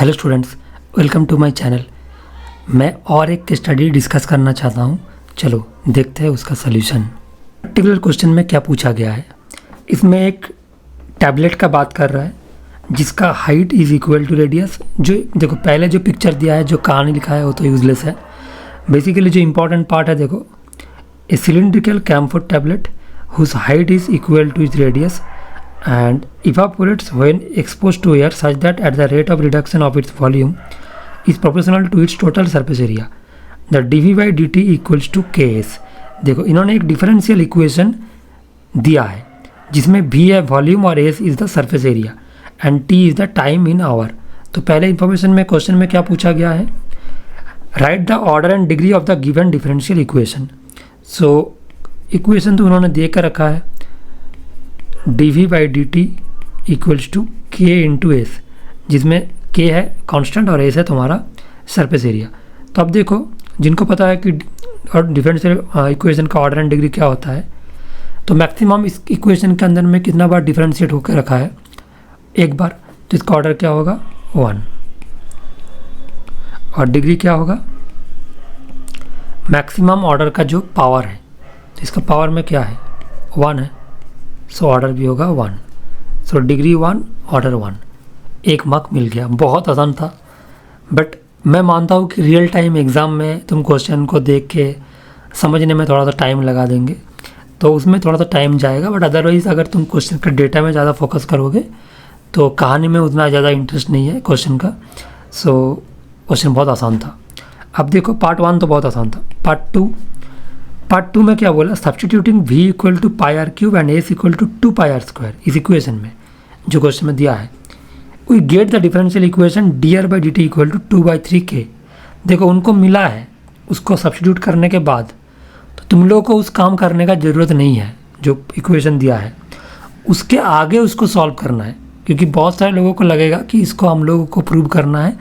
Hello students, welcome to my channel. मैं और एक स्टडी डिस्कस करना चाहता हूँ। चलो देखते हैं उसका सलूशन। पर्टिकुलर क्वेश्चन में क्या पूछा गया है। इसमें एक टैबलेट का बात कर रहा है जिसका height is equal to radius. जो देखो पहले जो पिक्चर दिया है, जो कहानी लिखा है वो तो यूजलेस है। बेसिकली जो इंपॉर्टेंट पार्ट है, देखो a cylindrical camphor tablet whose height is equal to is radius and evaporates when exposed to air such that at the rate of reduction of its volume is proportional to its total surface area. The dV by dt equals to Ks। देखो इन्होंने एक differential equation दिया है जिसमें V है volume और S is the surface area and T is the time in hour. तो पहले इंफॉर्मेशन में क्वेश्चन में क्या पूछा गया है, right the order and degree of the given differential equation. So equation तो उन्होंने दे कर रखा है, dv by D T equals to K into S, जिसमें k है कांस्टेंट और s है तुम्हारा सरफेस एरिया। तो अब देखो जिनको पता है कि डिफरेंशियल इक्वेशन का ऑर्डर एंड डिग्री क्या होता है, तो मैक्सिमम इस इक्वेशन के अंदर में कितना बार डिफरेंशिएट होकर रखा है, एक बार। तो इसका ऑर्डर क्या होगा 1 और डिग्री क्या होगा मैक्सिमम ऑर्डर का जो पावर है, तो इसका पावर में क्या है 1 है, सो ऑर्डर भी होगा 1। So degree 1 order 1। एक मार्क मिल गया। बहुत आसान था, बट मैं मानता हूँ कि रियल टाइम एग्ज़ाम में तुम क्वेश्चन को देख के समझने में थोड़ा सा टाइम लगा देंगे, तो उसमें थोड़ा सा टाइम जाएगा। बट अदरवाइज़ अगर तुम क्वेश्चन के डेटा में ज़्यादा फोकस करोगे तो कहानी में उतना ज़्यादा इंटरेस्ट नहीं है क्वेश्चन का। सो क्वेश्चन बहुत आसान था। अब देखो पार्ट 1 तो बहुत आसान था। पार्ट टू में क्या बोला, substituting v equal to pi are cube and S equal to 2 pi are square. इस इक्वेशन में जो क्वेश्चन में दिया है, we get the differential equation D are by D T equal to 2/3k। देखो उनको मिला है, उसको सब्सटीट्यूट करने के बाद तो तुम लोगों को उस काम करने का ज़रूरत नहीं है। जो इक्वेशन दिया है उसके आगे उसको सॉल्व करना है, क्योंकि बहुत सारे लोगों को लगेगा कि इसको हम लोगों को प्रूव करना है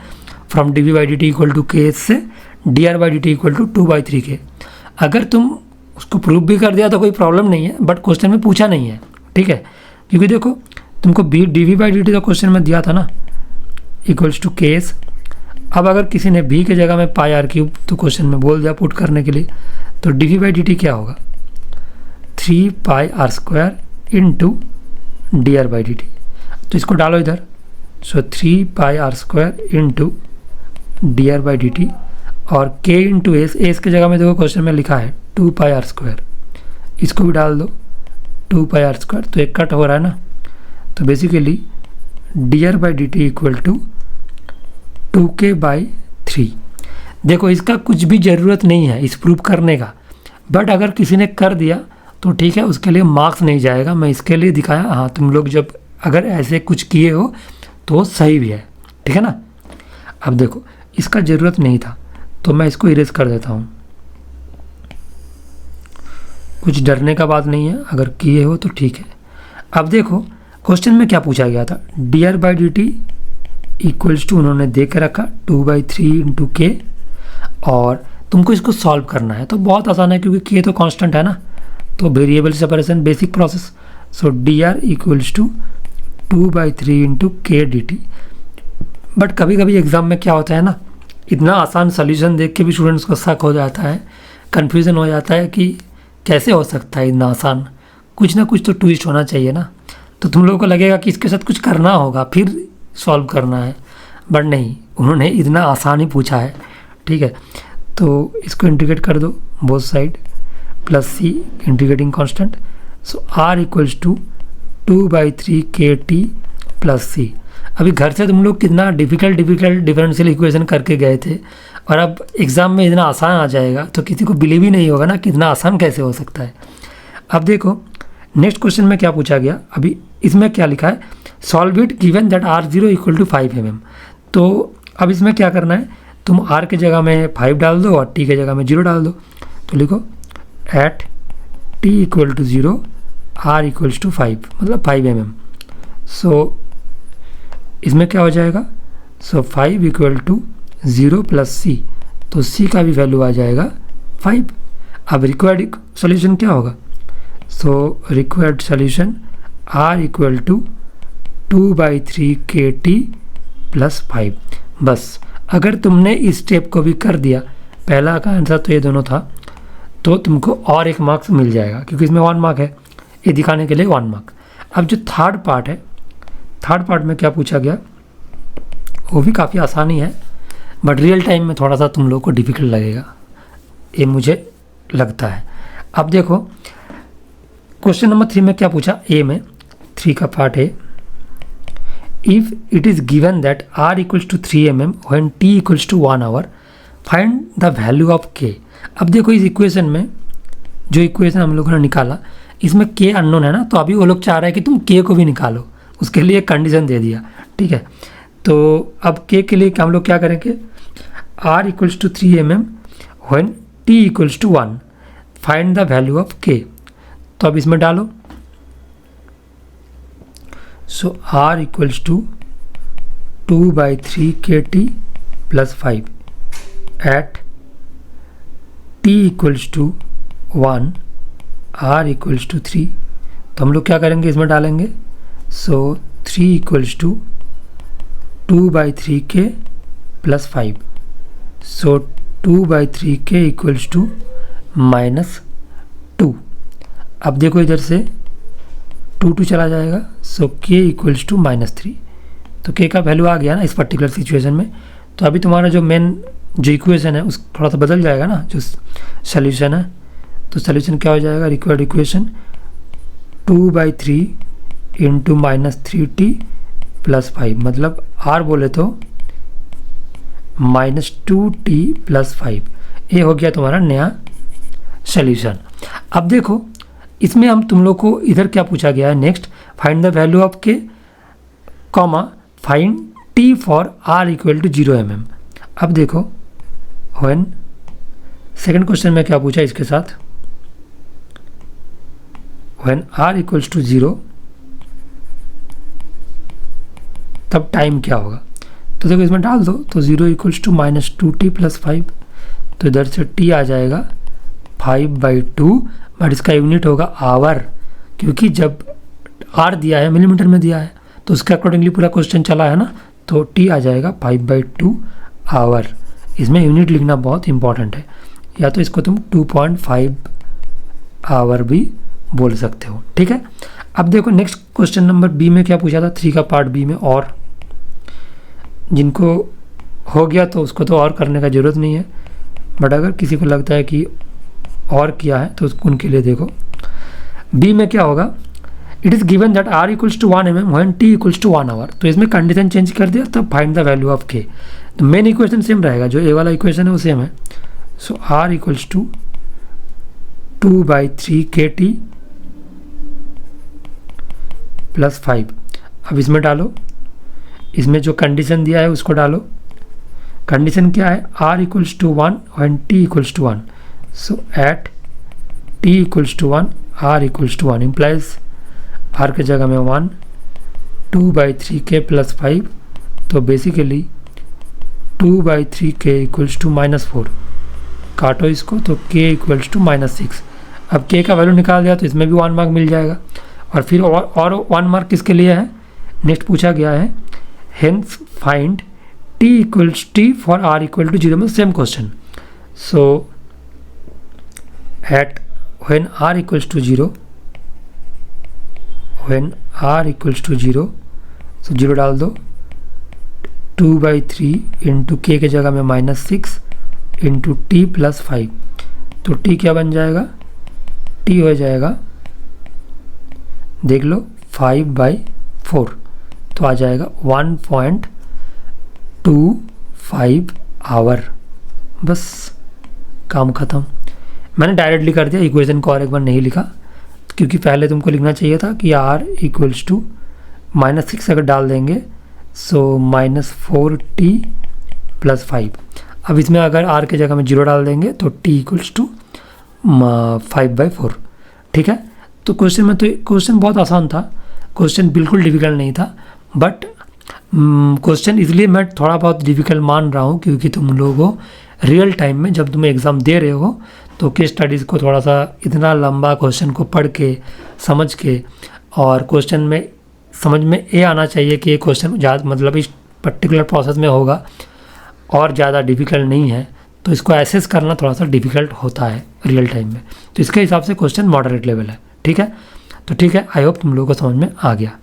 from D we by D T equal to K S से D are by D T equal to 2/3k। अगर तुम उसको प्रूव भी कर दिया तो कोई प्रॉब्लम नहीं है, बट क्वेश्चन में पूछा नहीं है, ठीक है। क्योंकि देखो तुमको D we by D T का क्वेश्चन में दिया था ना, इक्वल्स टू के एस। अब अगर किसी ने भी की जगह में पाई आर क्यूब तो क्वेश्चन में बोल दिया पुट करने के लिए, तो d we by D t क्या होगा 3 pi are square into d are by D t. तो इसको डालो इधर। So 3 pi are square into d are by D t और k इंटू एस। एस की जगह में देखो क्वेश्चन में लिखा है 2 पाई आर स्क्वायर, इसको भी डाल दो 2 पाई आर स्क्वायर। तो एक कट हो रहा है ना, तो basically D are by D T equal to 2k/3। देखो इसका कुछ भी ज़रूरत नहीं है इस प्रूव करने का, बट अगर किसी ने कर दिया तो ठीक है, उसके लिए मार्क्स नहीं जाएगा। मैं इसके लिए दिखाया, हाँ तुम लोग जब अगर ऐसे कुछ किए हो तो सही भी है, ठीक है ना। अब देखो इसका ज़रूरत नहीं था तो मैं इसको इरेज कर देता हूँ। कुछ डरने का बात नहीं है, अगर किए हो तो ठीक है। अब देखो क्वेश्चन में क्या पूछा गया था, D are by D T equals to उन्होंने दे के रखा 2/3 इंटू के, और तुमको इसको सॉल्व करना है। तो बहुत आसान है क्योंकि के तो कांस्टेंट है ना, तो variable separation basic process. So D R equals to 2/3 into K D T. But कभी कभी एग्ज़ाम में क्या होता है ना, इतना आसान सॉल्यूशन देख के भी स्टूडेंट्स को शक हो जाता है, कन्फ्यूज़न हो जाता है कि कैसे हो सकता है इतना आसान। कुछ ना कुछ तो ट्विस्ट होना चाहिए ना। तो तुम लोगों को लगेगा कि इसके साथ कुछ करना होगा फिर सॉल्व करना है, बट नहीं, उन्होंने इतना आसान ही पूछा है, ठीक है। तो इसको इंटीग्रेट कर दो both side, plus c integrating constant. So r equals to 2/3 plus c. अभी घर से तुम लोग कितना डिफ़िकल्ट डिफरेंशियल इक्वेशन करके गए थे, और अब एग्ज़ाम में इतना आसान आ जाएगा तो किसी को बिलीव ही नहीं होगा ना कि इतना आसान कैसे हो सकता है। अब देखो नेक्स्ट क्वेश्चन में क्या पूछा गया, अभी इसमें क्या लिखा है, solve it given that r0 equal to 5 mm। तो अब इसमें क्या करना है, तुम r के जगह में 5 डाल दो और t के जगह में 0 डाल दो। तो लिखो at t equal to 0 r equals to 5, मतलब 5 mm। सो इसमें क्या हो जाएगा, so 5 equal to 0 plus C, तो सी का भी वैल्यू आ जाएगा 5। अब रिक्वायर्ड सॉल्यूशन क्या होगा, so required solution r equal to 2/3 KT plus 5। बस अगर तुमने इस स्टेप को भी कर दिया, पहला का आंसर तो ये दोनों था, तो तुमको और 1 मार्क्स मिल जाएगा, क्योंकि इसमें 1 मार्क है, ये दिखाने के लिए 1 मार्क। अब जो थर्ड पार्ट है, थर्ड पार्ट में क्या पूछा गया, वो भी काफ़ी आसान ही है, बट रियल टाइम में थोड़ा सा तुम लोग को डिफ़िकल्ट लगेगा, ये मुझे लगता है। अब देखो क्वेश्चन नंबर 3 में क्या पूछा, ए में 3 का पार्ट है, if it is given that r equals to 3 mm when t equals to 1 hour, find the value of k। अब देखो इस इक्वेशन में, जो इक्वेशन हम लोगों ने निकाला, इसमें k अननोन है ना, तो अभी वो लोग चाह रहे हैं कि तुम k को भी निकालो, उसके लिए कंडीशन दे दिया, ठीक है। तो अब k के लिए हम लोग क्या करेंगे, r equals to 3 mm when t equals to 1, find the value of k। तो अब इसमें डालो, so r equals to 2/3 kt plus 5 at t equals to 1, r equals to 3। तो हम लोग क्या करेंगे, इसमें डालेंगे, so 3 equals to 2/3 k plus 5, so 2/3 k equals to -2। अब देखो इधर से 2 चला जाएगा, सो k इक्वल्स टू -3। तो k का वैल्यू आ गया ना इस पर्टिकुलर सिचुएशन में। तो अभी तुम्हारा जो मेन जो इक्वेशन है उस थोड़ा सा बदल जाएगा ना, जो सोल्यूशन है, तो सोल्यूशन क्या हो जाएगा, required equation 2/3 into -3t plus 5, मतलब r बोले तो -2t प्लस 5, ये हो गया तुम्हारा नया सोल्यूशन। अब देखो इसमें हम तुम लोग को इधर क्या पूछा गया है, next find the value of k, comma find t for r equal to 0 mm। अब देखो व्हेन, सेकंड क्वेश्चन में क्या पूछा इसके साथ, व्हेन r इक्वल्स टू 0 तब टाइम क्या होगा। तो देखो इसमें डाल दो, तो 0 इक्वल्स टू -2t प्लस 5, तो इधर से t आ जाएगा 5/2, बट इसका यूनिट होगा आवर, क्योंकि जब r दिया है मिलीमीटर में दिया है, तो उसके अकॉर्डिंगली पूरा क्वेश्चन चला है ना, तो t आ जाएगा 5/2 आवर। इसमें यूनिट लिखना बहुत इंपॉर्टेंट है, या तो इसको तुम 2.5 आवर भी बोल सकते हो, ठीक है। अब देखो नेक्स्ट क्वेश्चन नंबर बी में क्या पूछा था, 3 का पार्ट बी में, और जिनको हो गया तो उसको तो और करने का ज़रूरत नहीं है, बट अगर किसी को लगता है कि और किया है तो उनके लिए देखो बी में क्या होगा, it is given that r equals to 1 mm when t equals to 1 hour। तो इसमें कंडीशन चेंज कर दिया, तब find the value of k। तो मेन इक्वेशन सेम रहेगा, जो ए वाला इक्वेशन है वो सेम है, so r equals to 2/3 kt plus 5। अब इसमें डालो, इसमें जो कंडीशन दिया है उसको डालो। कंडीशन क्या है, r equals to 1 when t equals to 1, so at t equals to 1 r equals to 1 implies r के जगह में 1, 2/3 k प्लस 5, तो बेसिकली 2/3 k इक्वल्स टू -4, काटो इसको, तो k इक्वल्स टू -6। अब k का वैल्यू निकाल दिया तो इसमें भी 1 मार्क मिल जाएगा, और फिर और 1 मार्क किसके लिए है, नेक्स्ट पूछा गया है, hence find t equals t for r equal to 0 में same question. So at when r equals to 0, when r equals to 0, so 0 डाल दो, 2/3 इंटू k के जगह में -6 इंटू t प्लस 5, तो t क्या बन जाएगा, t हो जाएगा, देख लो 5/4, तो आ जाएगा 1.25 आवर। बस काम ख़त्म। मैंने डायरेक्टली कर दिया, इक्वेशन को और एक बार नहीं लिखा, क्योंकि पहले तुमको लिखना चाहिए था कि r इक्वल्स टू -6 अगर डाल देंगे, सो -4t प्लस 5। अब इसमें अगर r के जगह में 0 डाल देंगे तो t इक्वल्स टू 5/4, ठीक है। तो क्वेश्चन में, तो क्वेश्चन बहुत आसान था, क्वेश्चन बिल्कुल डिफ़िकल्ट नहीं था, बट क्वेश्चन इसलिए मैं थोड़ा बहुत डिफ़िकल्ट मान रहा हूँ क्योंकि तुम लोगों रियल टाइम में जब तुम एग्ज़ाम दे रहे हो तो केस स्टडीज़ को थोड़ा सा इतना लंबा क्वेश्चन को पढ़ के समझ के, और क्वेश्चन में समझ में ये आना चाहिए कि ये क्वेश्चन ज़्यादा मतलब इस पर्टिकुलर प्रोसेस में होगा, और ज़्यादा डिफ़िकल्ट नहीं है, तो इसको एसेस करना थोड़ा सा डिफ़िकल्ट होता है रियल टाइम में। तो इसके हिसाब से क्वेश्चन मॉडरेट लेवल है, ठीक है। तो ठीक है, आई होप तुम लोगों को समझ में आ गया।